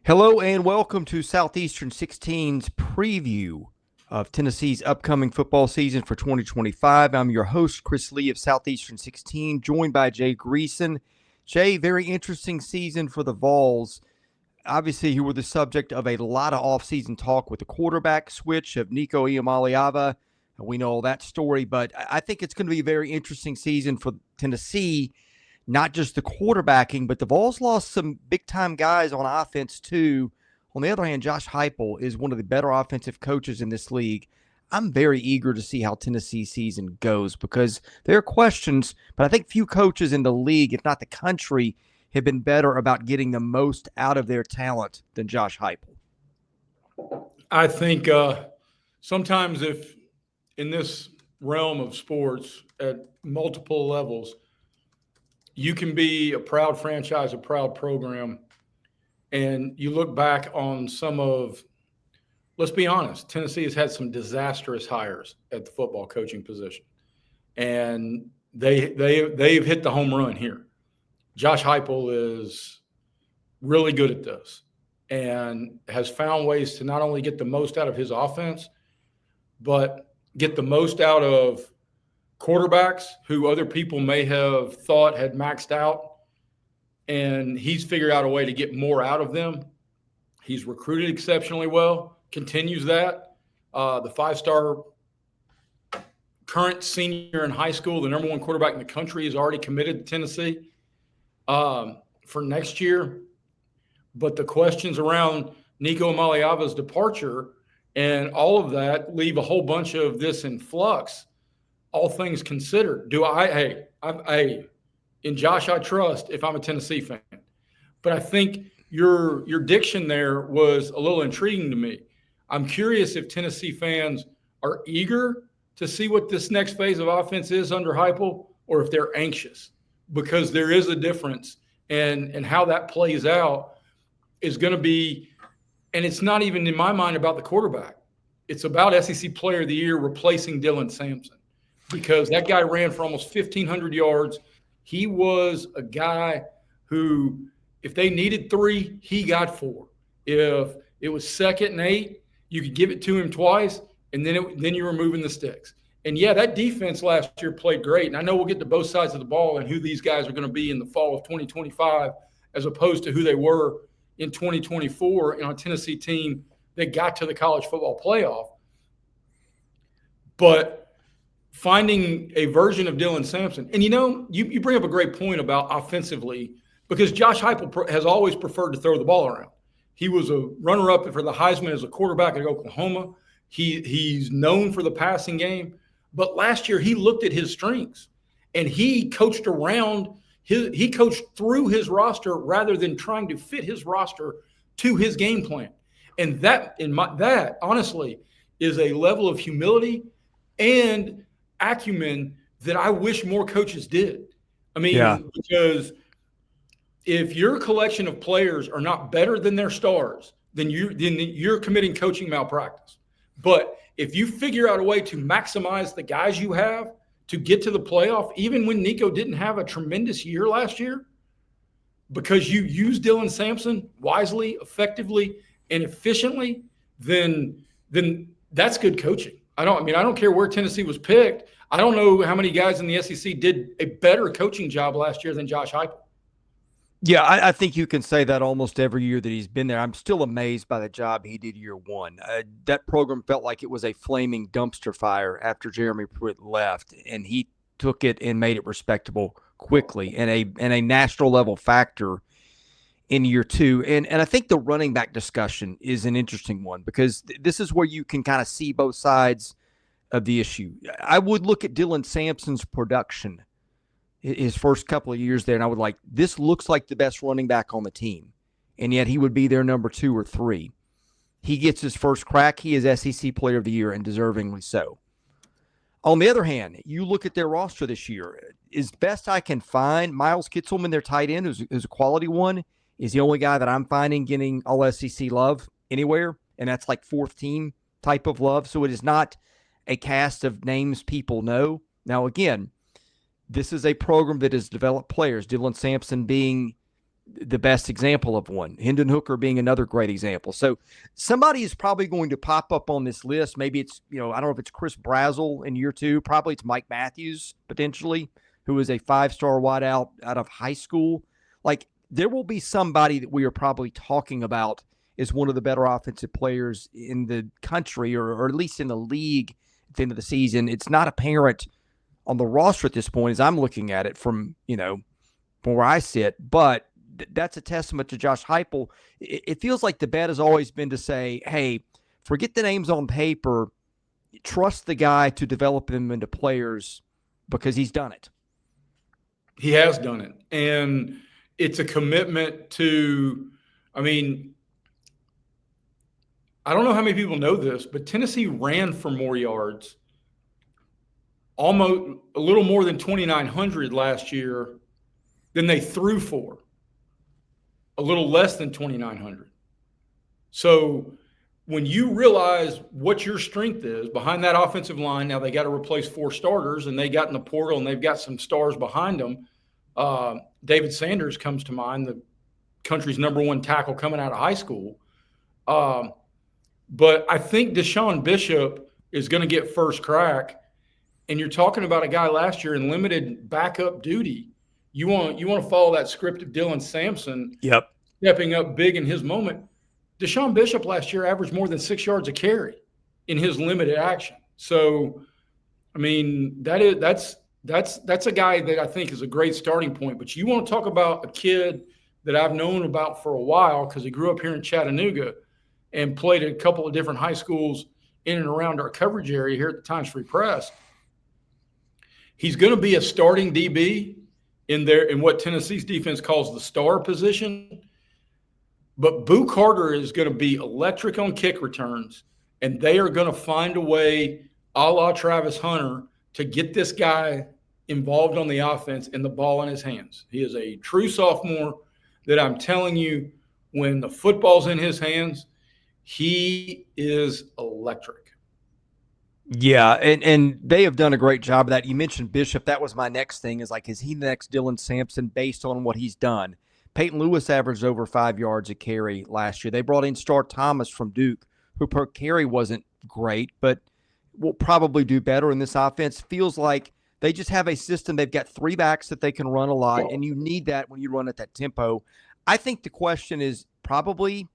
Hello and welcome to Southeastern 16's preview of Tennessee's upcoming football season for 2025. I'm your host, Chris Lee of Southeastern 16, joined by Jay Greeson. Jay, very interesting season for the Vols. Obviously, you were the subject of a lot of offseason talk with the quarterback switch of Nico Iamaleava. We know all that story, but I think it's going to be a very interesting season for Tennessee. Not just the quarterbacking, but the Vols lost some big-time guys on offense, too. On the other hand, Josh Heupel is one of the better offensive coaches in this league. I'm very eager to see how Tennessee's season goes because there are questions, but I think few coaches in the league, if not the country, have been better about getting the most out of their talent than Josh Heupel. I think sometimes if in this realm of sports at multiple levels, you can be a proud franchise, a proud program, and you look back on let's be honest, Tennessee has had some disastrous hires at the football coaching position, and they've hit the home run here. Josh Heupel is really good at this and has found ways to not only get the most out of his offense, but get the most out of quarterbacks who other people may have thought had maxed out, and he's figured out a way to get more out of them. He's recruited exceptionally well, continues that. The five-star current senior in high school, the number one quarterback in the country, is already committed to Tennessee for next year. But the questions around Nico Iamaleava's departure and all of that leave a whole bunch of this in flux. All things considered, in Josh I trust if I'm a Tennessee fan. But I think your diction there was a little intriguing to me. I'm curious if Tennessee fans are eager to see what this next phase of offense is under Heupel, or if they're anxious, because there is a difference, and how that plays out is going to be, and it's not even in my mind about the quarterback. It's about SEC Player of the Year replacing Dylan Sampson. Because that guy ran for almost 1,500 yards. He was a guy who, if they needed 3, he got 4. If it was 2nd and 8, you could give it to him twice, and then you were moving the sticks. And, yeah, that defense last year played great. And I know we'll get to both sides of the ball and who these guys are going to be in the fall of 2025 as opposed to who they were in 2024 in a Tennessee team that got to the college football playoff. But finding a version of Dylan Sampson. And, you bring up a great point about offensively, because Josh Heupel has always preferred to throw the ball around. He was a runner-up for the Heisman as a quarterback at Oklahoma. He's known for the passing game. But last year he looked at his strengths, and he coached he coached through his roster rather than trying to fit his roster to his game plan. And that honestly is a level of humility and acumen that I wish more coaches did. I mean, because if your collection of players are not better than their stars, then you're committing coaching malpractice. But if you figure out a way to maximize the guys you have to get to the playoff, even when Nico didn't have a tremendous year last year, because you use Dylan Sampson wisely, effectively, and efficiently, then that's good coaching. I don't care where Tennessee was picked. I don't know how many guys in the SEC did a better coaching job last year than Josh Heupel. Yeah, I think you can say that almost every year that he's been there. I'm still amazed by the job he did year one. That program felt like it was a flaming dumpster fire after Jeremy Pruitt left, and he took it and made it respectable quickly and a national level factor in year 2. And I think the running back discussion is an interesting one because this is where you can kind of see both sides of the issue. I would look at Dylan Sampson's production his first couple of years there, and I would this looks like the best running back on the team, and yet he would be their number 2 or 3. He gets his first crack. He is SEC Player of the Year, and deservingly so. On the other hand, you look at their roster this year. As best I can find, Miles Kitselman, their tight end, who's a quality one, is the only guy that I'm finding getting all SEC love anywhere, and that's like 4th team type of love. So it is not a cast of names people know. Now, again, this is a program that has developed players, Dylan Sampson being the best example of one. Hendon Hooker being another great example. So somebody is probably going to pop up on this list. Maybe it's, I don't know if it's Chris Brazzell in year 2. Probably it's Mike Matthews, potentially, who is a 5-star wideout out of high school. Like, there will be somebody that we are probably talking about as one of the better offensive players in the country, or at least in the league at the end of the season. It's not apparent on the roster at this point as I'm looking at it from where I sit, but that's a testament to Josh Heupel. It feels like the bet has always been to say, hey, forget the names on paper, trust the guy to develop them into players, because he's done it. He has done it. And it's a commitment to, I don't know how many people know this, but Tennessee ran for more yards, almost a little more than 2,900 last year, than they threw for, a little less than 2,900. So when you realize what your strength is behind that offensive line, now they got to replace 4 starters, and they got in the portal, and they've got some stars behind them. David Sanders comes to mind, the country's #1 tackle coming out of high school. But I think DeSean Bishop is going to get first crack. And you're talking about a guy last year in limited backup duty. You want to follow that script of Dylan Sampson. Yep. Stepping up big in his moment. DeSean Bishop last year averaged more than 6 yards a carry in his limited action. So, that's a guy that I think is a great starting point. But you want to talk about a kid that I've known about for a while, because he grew up here in Chattanooga and played at a couple of different high schools in and around our coverage area here at the Times Free Press. He's going to be a starting DB in what Tennessee's defense calls the star position. But Boo Carter is going to be electric on kick returns, and they are going to find a way, a la Travis Hunter, to get this guy involved on the offense and the ball in his hands. He is a true sophomore that, I'm telling you, when the football's in his hands, he is electric. Yeah, and they have done a great job of that. You mentioned Bishop. That was my next thing, is he the next Dylan Sampson based on what he's done? Peyton Lewis averaged over 5 yards a carry last year. They brought in Star Thomas from Duke, who per carry wasn't great, but will probably do better in this offense. Feels like they just have a system. They've got 3 backs that they can run a lot, and you need that when you run at that tempo. I think the question is probably,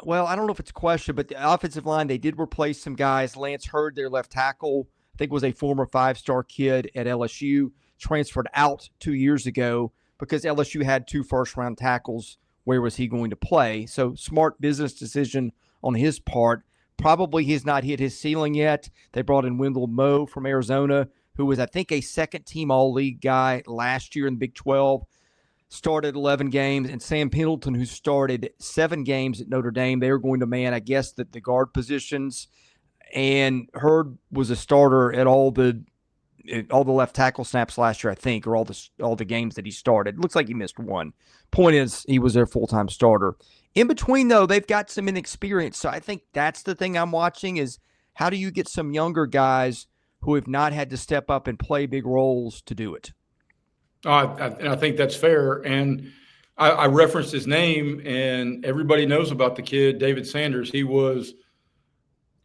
well, I don't know if it's a question, but the offensive line, they did replace some guys. Lance Hurd, their left tackle, I think was a former 5-star kid at LSU, transferred out 2 years ago because LSU had 2 first-round tackles. Where was he going to play? So smart business decision on his part. Probably he's not hit his ceiling yet. They brought in Wendell Moe from Arizona, who was, I think, a second-team All-League guy last year in the Big 12. Started 11 games, and Sam Pendleton, who started 7 games at Notre Dame. They were going to man, I guess, the guard positions. And Hurd was a starter at all the left tackle snaps last year, I think, or all the games that he started. Looks like he missed 1. Point is, he was their full-time starter. In between, though, they've got some inexperience. So I think that's the thing I'm watching, is how do you get some younger guys who have not had to step up and play big roles to do it? I think that's fair. And I referenced his name, and everybody knows about the kid, David Sanders. He was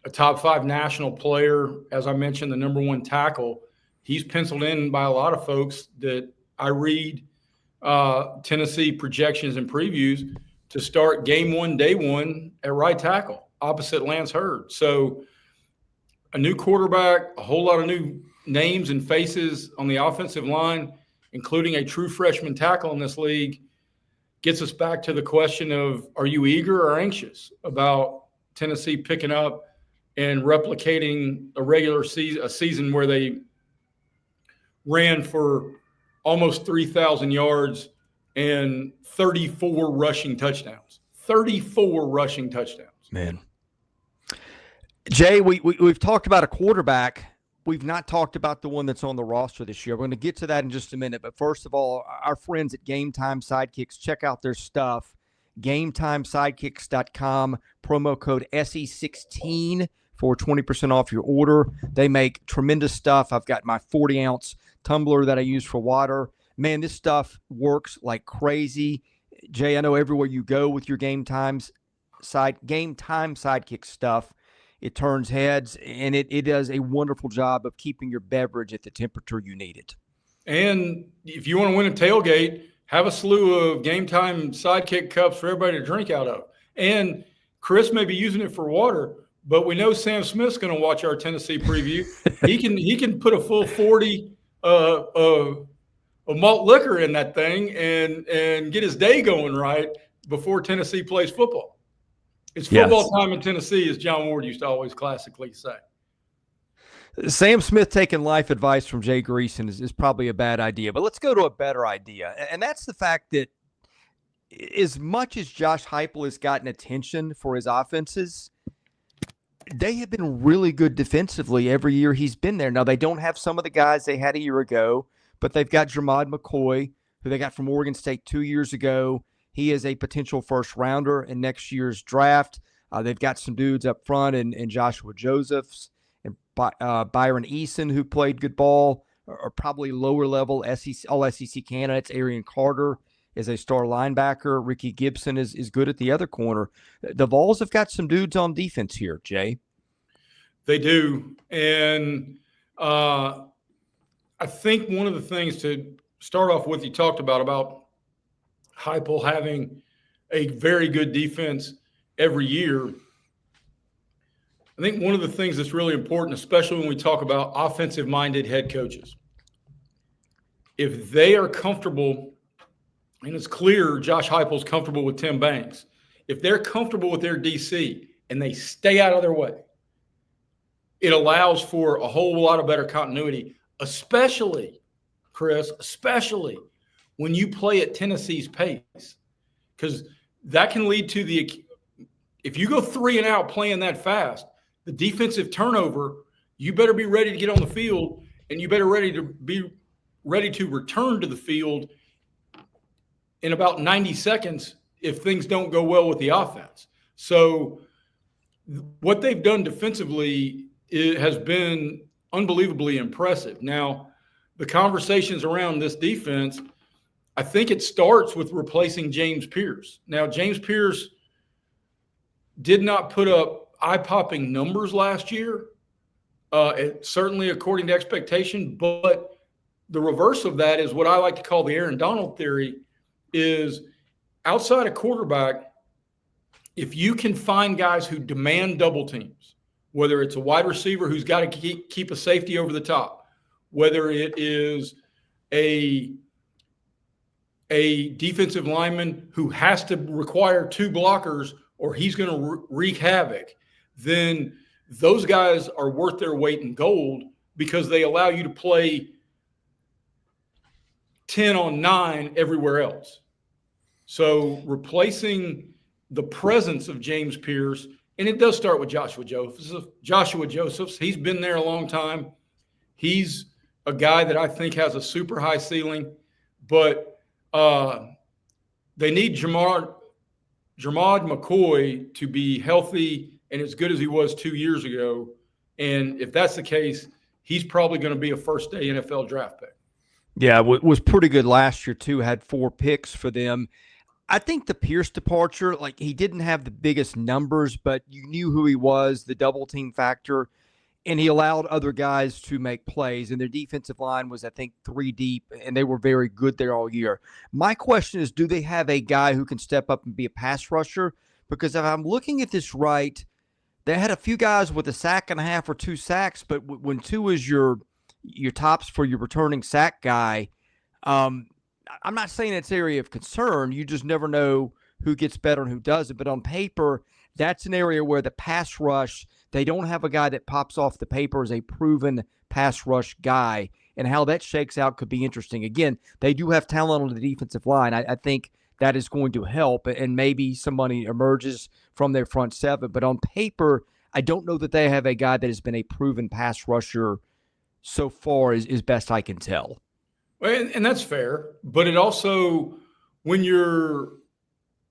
a top 5 national player. As I mentioned, the #1 tackle. He's penciled in by a lot of folks that I read Tennessee projections and previews to start game 1, day 1 at right tackle, opposite Lance Hurd. So a new quarterback, a whole lot of new names and faces on the offensive line, including a true freshman tackle in this league, gets us back to the question of, are you eager or anxious about Tennessee picking up and replicating a season where they ran for almost 3,000 yards and 34 rushing touchdowns. 34 rushing touchdowns. Man. Jay, we've talked about a quarterback. We've not talked about the one that's on the roster this year. We're going to get to that in just a minute. But first of all, our friends at Game Time Sidekicks, check out their stuff. GameTimeSidekicks.com, promo code SE16 for 20% off your order. They make tremendous stuff. I've got my 40-ounce tumbler that I use for water. Man, this stuff works like crazy. Jay, I know everywhere you go with your game time sidekick stuff, it turns heads, and it does a wonderful job of keeping your beverage at the temperature you need it. And if you want to win a tailgate, have a slew of game time sidekick cups for everybody to drink out of. And Chris may be using it for water, but we know Sam Smith's going to watch our Tennessee preview. He can put a full 40 of malt liquor in that thing and get his day going right before Tennessee plays football. It's football time in Tennessee, as John Ward used to always classically say. Sam Smith taking life advice from Jay Greeson is probably a bad idea, but let's go to a better idea. And that's the fact that as much as Josh Heupel has gotten attention for his offenses, they have been really good defensively every year he's been there. Now, they don't have some of the guys they had a year ago, but they've got Jermod McCoy, who they got from Oregon State 2 years ago. He is a potential first rounder in next year's draft. They've got some dudes up front and Joshua Josephs and Byron Eason, who played good ball, are probably lower level all SEC candidates. Arion Carter is a star linebacker. Ricky Gibson is good at the other corner. The Vols have got some dudes on defense here, Jay. They do. And I think one of the things to start off with, you talked about Heupel having a very good defense every year. I think one of the things that's really important, especially when we talk about offensive-minded head coaches, if they are comfortable, and it's clear Josh Heupel's comfortable with Tim Banks, if they're comfortable with their DC and they stay out of their way, it allows for a whole lot of better continuity, especially, Chris, when you play at Tennessee's pace, because that can lead to if you go 3 and out playing that fast, the defensive turnover, you better be ready to get on the field, and you better be ready to return to the field in about 90 seconds if things don't go well with the offense. So what they've done defensively has been unbelievably impressive. Now, the conversations around this defense, I think it starts with replacing James Pearce. Now, James Pearce did not put up eye-popping numbers last year, certainly according to expectation, but the reverse of that is what I like to call the Aaron Donald theory, is outside of quarterback, if you can find guys who demand double teams, whether it's a wide receiver who's got to keep a safety over the top, whether it is a defensive lineman who has to require 2 blockers or he's going to wreak havoc, then those guys are worth their weight in gold because they allow you to play 10 on 9 everywhere else. So replacing the presence of James Pearce, and it does start with Joshua Josephs. He's been there a long time. He's a guy that I think has a super high ceiling, but they need Jermod McCoy to be healthy and as good as he was 2 years ago. And if that's the case, he's probably going to be a first-day NFL draft pick. Yeah, was pretty good last year, too. Had 4 picks for them. I think the Pierce departure, like, he didn't have the biggest numbers, but you knew who he was, the double-team factor, and he allowed other guys to make plays. And their defensive line was, I think, 3 deep, and they were very good there all year. My question is, do they have a guy who can step up and be a pass rusher? Because if I'm looking at this right, they had a few guys with a sack and a half or 2 sacks, but when 2 is your tops for your returning sack guy, I'm not saying it's an area of concern. You just never know who gets better and who doesn't. But on paper, that's an area where the pass rush, they don't have a guy that pops off the paper as a proven pass rush guy. And how that shakes out could be interesting. Again, they do have talent on the defensive line. I think that is going to help. And maybe somebody emerges from their front 7. But on paper, I don't know that they have a guy that has been a proven pass rusher so far, is best I can tell. And that's fair, but it also, when your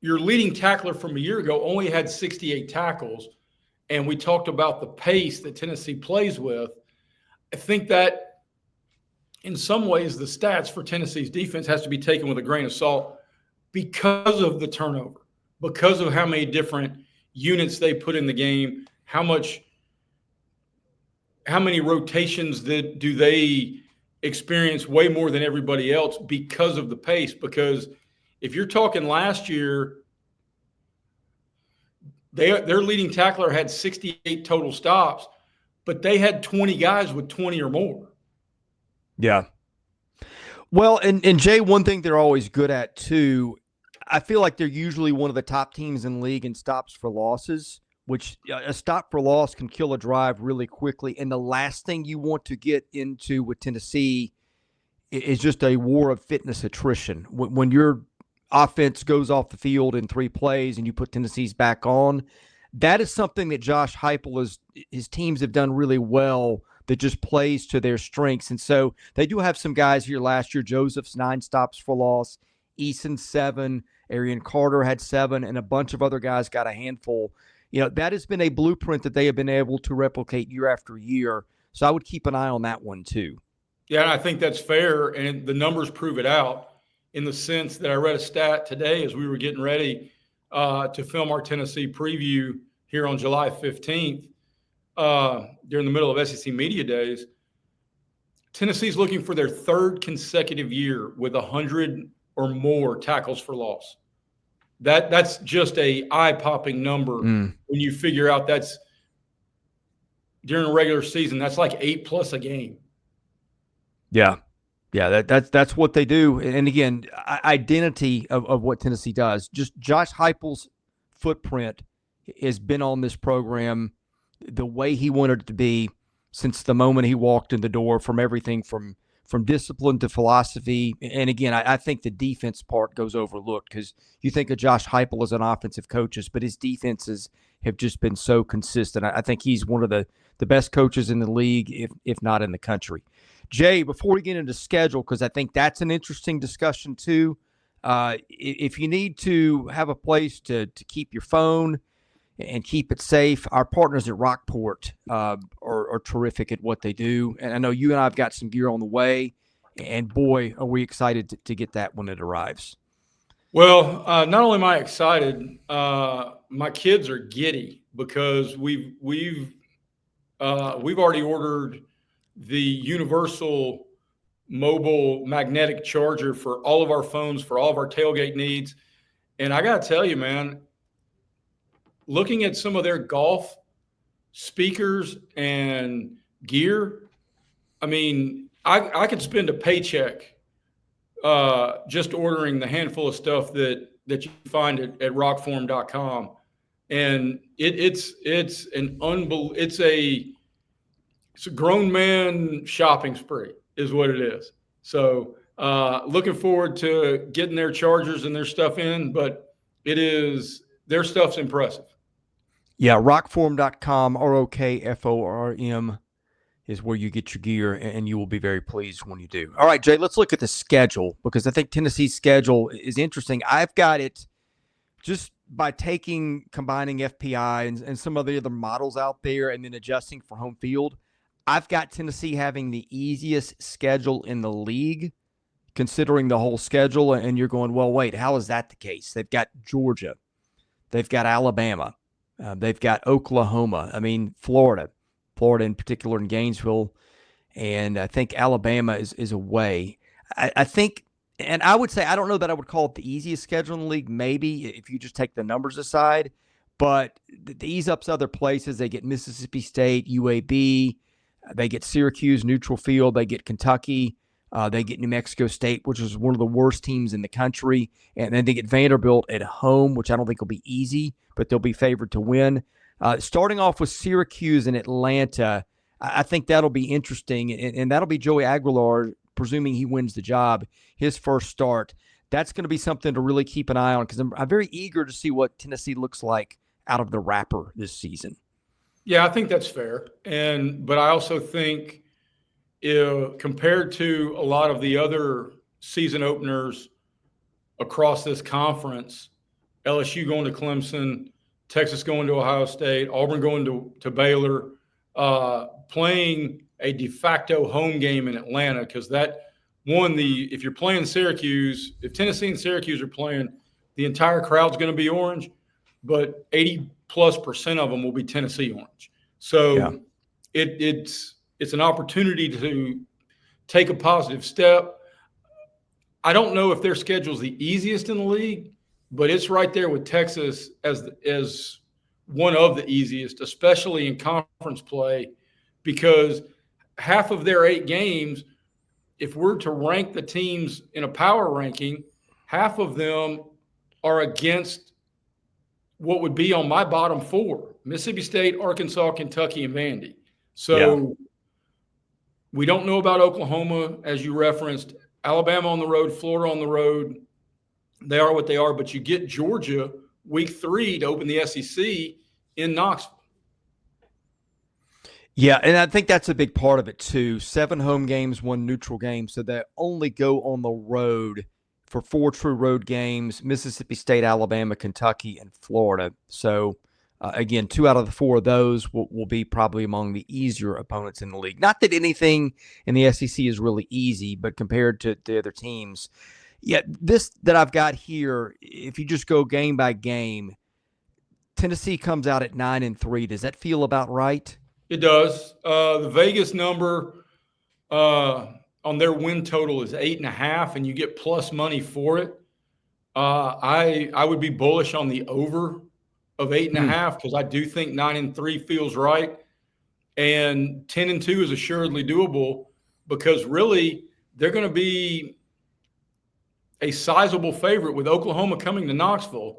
leading tackler from a year ago only had 68 tackles, and we talked about the pace that Tennessee plays with, I think that in some ways the stats for Tennessee's defense has to be taken with a grain of salt. because of the turnover, because of how many different units they put in the game, how many rotations do they experience way more than everybody else because of the pace. Because if you're talking last year, their leading tackler had 68 total stops, but they had 20 guys with 20 or more. Yeah. Well, and Jay, one thing they're always good at too, I feel like they're usually one of the top teams in the league in stops for losses, which a stop for loss can kill a drive really quickly. And the last thing you want to get into with Tennessee is just a war of fitness attrition. When your offense goes off the field in 3 plays and you put Tennessee's back on, that is something that Josh Heupel, his teams have done really well, that just plays to their strengths. And so they do have some guys here last year. Joseph's 9 stops for loss, Eason 7, Arion Carter had 7, and a bunch of other guys got a handful. That has been a blueprint that they have been able to replicate year after year. So I would keep an eye on that one too. Yeah, I think that's fair, and the numbers prove it out in the sense that I read a stat today as we were getting ready to film our Tennessee preview here on July 15th during the middle of SEC Media Days. Tennessee's looking for their 3rd consecutive year with 100 or more tackles for loss. That's just a eye-popping number when you figure out that's during a regular season. That's like 8+ a game. Yeah. That's what they do. And again, identity of what Tennessee does. Just Josh Heupel's footprint has been on this program the way he wanted it to be since the moment he walked in the door, from everything from discipline to philosophy. And again, I think the defense part goes overlooked because you think of Josh Heupel as an offensive coach, but his defenses have just been so consistent. I think he's one of the best coaches in the league, if not in the country. Jay, before we get into schedule, because I think that's an interesting discussion too, if you need to have a place to keep your phone and keep it safe, our partners at Rockport are terrific at what they do. And I know you and I have got some gear on the way, and boy, are we excited to get that when it arrives. Well, not only am I excited, my kids are giddy because we've already ordered the universal mobile magnetic charger for all of our phones, for all of our tailgate needs. And I got to tell you, man, looking at some of their golf speakers and gear, I mean, I could spend a paycheck just ordering the handful of stuff that you find at rockform.com. And it's a grown man shopping spree is what it is. So looking forward to getting their chargers and their stuff in, but their stuff's impressive. Yeah, rockform.com, ROKFORM is where you get your gear, and you will be very pleased when you do. All right, Jay, let's look at the schedule because I think Tennessee's schedule is interesting. I've got it just by combining FPI and some of the other models out there and then adjusting for home field. I've got Tennessee having the easiest schedule in the league, considering the whole schedule. And you're going, well, wait, how is that the case? They've got Georgia. They've got Alabama. They've got Oklahoma. I mean, Florida in particular in Gainesville. And I think Alabama is away. I think, and I would say, I don't know that I would call it the easiest schedule in the league, maybe if you just take the numbers aside. But the ease up's other places. They get Mississippi State, UAB. They get Syracuse, neutral field. They get Kentucky. They get New Mexico State, which is one of the worst teams in the country. And then they get Vanderbilt at home, which I don't think will be easy, but they'll be favored to win. Starting off with Syracuse and Atlanta, I think that'll be interesting. And that'll be Joey Aguilar, presuming he wins the job, his first start. That's going to be something to really keep an eye on because I'm very eager to see what Tennessee looks like out of the wrapper this season. Yeah, I think that's fair. But I also think compared to a lot of the other season openers across this conference, LSU going to Clemson, Texas going to Ohio State, Auburn going to Baylor, playing a de facto home game in Atlanta, because if you're playing Syracuse, if Tennessee and Syracuse are playing, the entire crowd's going to be orange, but 80+% of them will be Tennessee orange. So it's an opportunity to take a positive step. I don't know if their schedule's the easiest in the league, but it's right there with Texas as one of the easiest, especially in conference play, because half of their 8 games, if we're to rank the teams in a power ranking, half of them are against what would be on my bottom 4: Mississippi State, Arkansas, Kentucky, and Vandy. So we don't know about Oklahoma, as you referenced. Alabama on the road, Florida on the road. They are what they are, but you get Georgia week 3 to open the SEC in Knoxville. Yeah, and I think that's a big part of it too. 7 home games, 1 neutral game, so they only go on the road for 4 true road games: Mississippi State, Alabama, Kentucky, and Florida. So, again, 2 out of the 4 of those will be probably among the easier opponents in the league. Not that anything in the SEC is really easy, but compared to the other teams. Yeah, this that I've got here, if you just go game by game, Tennessee comes out at 9-3. Does that feel about right? It does. The Vegas number on their win total is 8.5, and you get plus money for it. I would be bullish on the over of 8.5 because I do think 9-3 feels right, and 10-2 is assuredly doable because really they're going to be a sizable favorite with Oklahoma coming to Knoxville.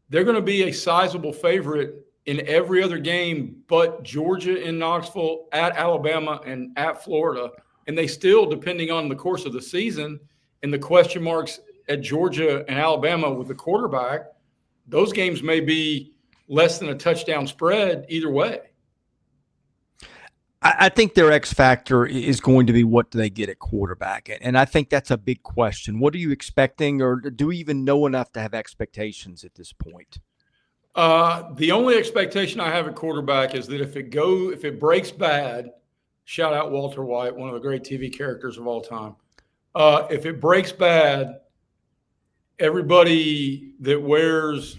They're going to be a sizable favorite in every other game but Georgia in Knoxville, at Alabama, and at Florida. And they still, depending on the course of the season and the question marks at Georgia and Alabama with the quarterback, those games may be less than a touchdown spread either way. I think their X factor is going to be what do they get at quarterback. And I think that's a big question. What are you expecting, or do we even know enough to have expectations at this point? The only expectation I have at quarterback is that if it breaks bad, shout out Walter White, one of the great TV characters of all time. If it breaks bad, everybody that wears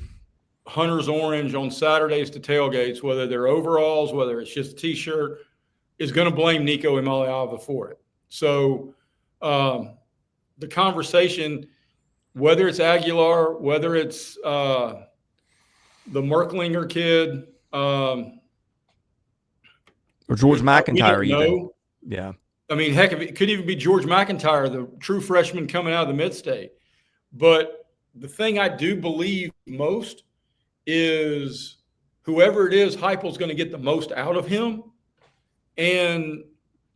Hunter's orange on Saturdays to tailgates, whether they're overalls, whether it's just a T-shirt, is going to blame Nico Emeliava for it. So the conversation, whether it's Aguilar, whether it's the Merklinger kid, or George McIntyre even. Yeah. I mean, heck, it could even be George McIntyre, the true freshman coming out of the mid-state. But the thing I do believe most is whoever it is, Heupel's going to get the most out of him. And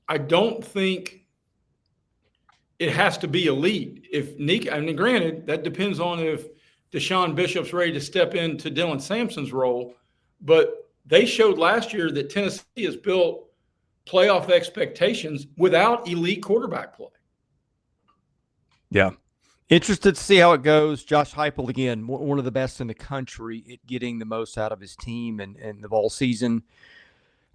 I don't think it has to be elite. If Nick, I mean, granted, that depends on if DeSean Bishop's ready to step into Dylan Sampson's role. But they showed last year that Tennessee has built playoff expectations without elite quarterback play. Yeah. Interested to see how it goes. Josh Heupel, again, one of the best in the country at getting the most out of his team and the Vols season.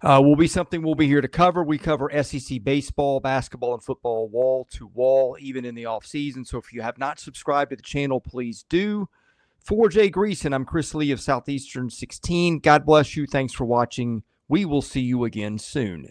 Will be something we'll be here to cover. We cover SEC baseball, basketball, and football wall to wall, even in the offseason. So if you have not subscribed to the channel, please do. For Jay Greeson, I'm Chris Lee of Southeastern 16. God bless you. Thanks for watching. We will see you again soon.